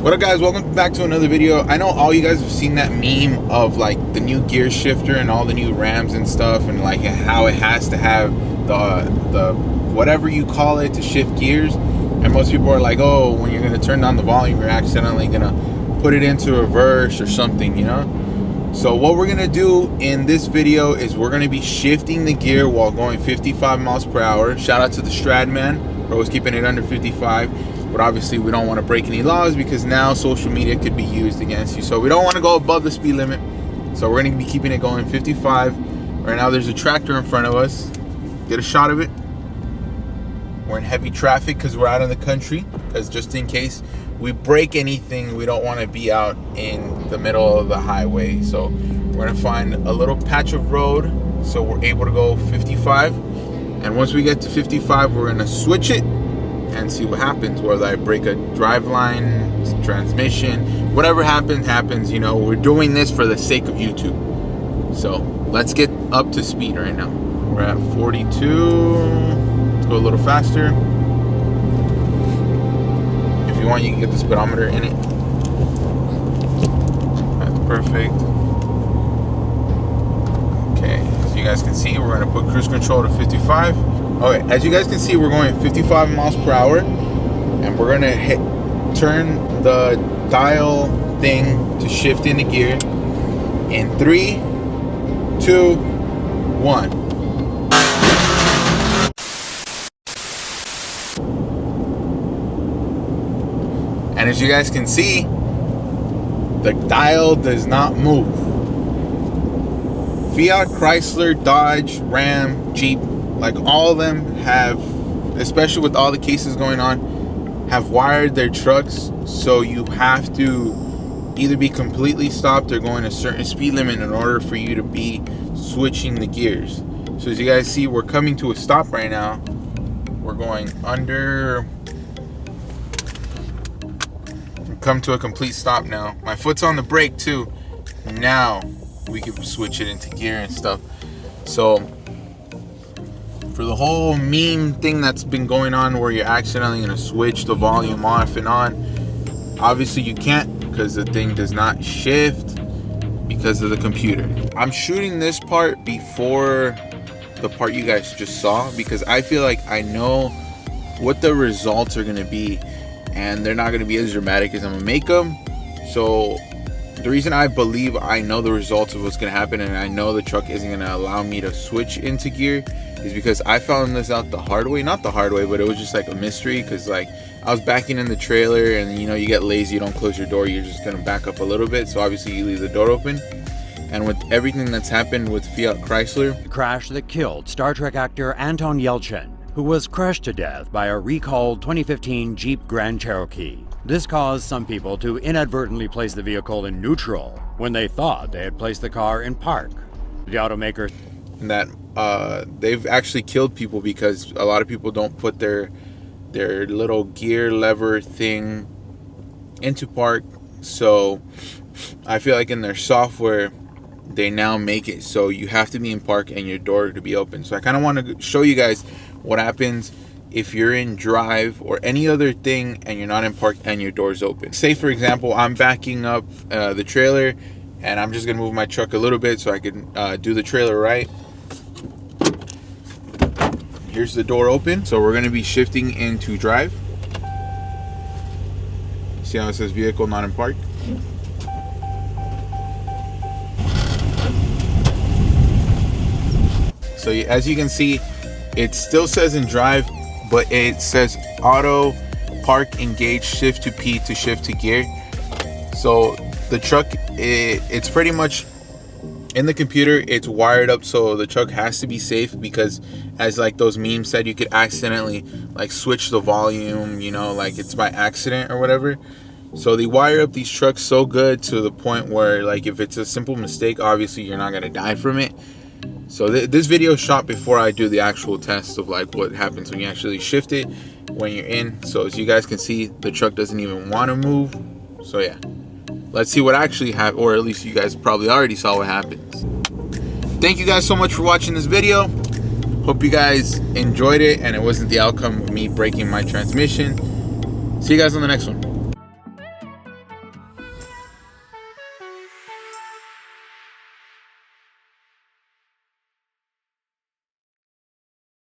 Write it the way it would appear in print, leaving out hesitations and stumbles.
What up, guys? Welcome back to another video. I know all you guys have seen that meme of like the new gear shifter and all the new Rams and stuff, and like how it has to have the whatever you call it to shift gears. And most people are like, oh, when you're gonna turn down the volume, you're accidentally gonna put it into reverse or something, you know? So what we're gonna do in this video is we're gonna be shifting the gear while going 55 miles per hour. Shout out to the Stradman for always keeping it under 55. But obviously we don't want to break any laws because now social media could be used against you. So we don't want to go above the speed limit. So we're going to be keeping it going 55. Right now there's a tractor in front of us. Get a shot of it. We're in heavy traffic because we're out in the country. Because just in case we break anything, we don't want to be out in the middle of the highway. So we're going to find a little patch of road so we're able to go 55. And once we get to 55, we're going to switch it and see what happens. Whether I break a driveline, transmission, whatever happens, you know, we're doing this for the sake of YouTube. So let's get up to speed right now. We're at 42. Let's go a little faster. If you want, you can get the speedometer in it. That's perfect. Okay, as you guys can see, we're going to put cruise control to 55. Okay, as you guys can see, we're going 55 miles per hour, and we're gonna turn the dial thing to shift into gear in 3, 2, 1. And as you guys can see, the dial does not move. Fiat, Chrysler, Dodge, Ram, Jeep, like all of them have, especially with all the cases going on, have wired their trucks so you have to either be completely stopped or going a certain speed limit in order for you to be switching the gears. So as you guys see, we're coming to a stop right now. We're going under, come to a complete stop now. My foot's on the brake too. Now we can switch it into gear and stuff. So for the whole meme thing that's been going on where you're accidentally going to switch the volume off and on, obviously you can't because the thing does not shift because of the computer. I'm shooting this part before the part you guys just saw because I feel like I know what the results are going to be, and they're not going to be as dramatic as I'm going to make them. So the reason I believe I know the results of what's going to happen and I know the truck isn't going to allow me to switch into gear is because I found this out the hard way. Not the hard way, but it was just like a mystery because like I was backing in the trailer, and you know, you get lazy, you don't close your door, you're just going to back up a little bit. So obviously you leave the door open. And with everything that's happened with Fiat Chrysler, crash that killed Star Trek actor Anton Yelchin, who was crushed to death by a recalled 2015 Jeep Grand Cherokee. This caused some people to inadvertently place the vehicle in neutral when they thought they had placed the car in park. The automaker, and that they've actually killed people because a lot of people don't put their little gear lever thing into park. So I feel like in their software they now make it so you have to be in park and your door to be open. So I kind of want to show you guys what happens if you're in drive or any other thing and you're not in park and your door's open. Say for example, I'm backing up the trailer and I'm just gonna move my truck a little bit so I can do the trailer right. Here's the door open, so we're gonna be shifting into drive. See how it says vehicle not in park? So as you can see, it still says in drive, but it says auto park engage shift to P to shift to gear. So the truck, it's pretty much in the computer, it's wired up so the truck has to be safe because as like those memes said, you could accidentally like switch the volume, you know, like it's by accident or whatever. So they wire up these trucks so good to the point where like if it's a simple mistake, obviously you're not gonna die from it. So this video is shot before I do the actual test of like what happens when you actually shift it when you're in. So as you guys can see, the truck doesn't even want to move. So yeah, let's see what actually happened, or at least you guys probably already saw what happens. Thank you guys so much for watching this video. Hope you guys enjoyed it and it wasn't the outcome of me breaking my transmission. See you guys on the next one.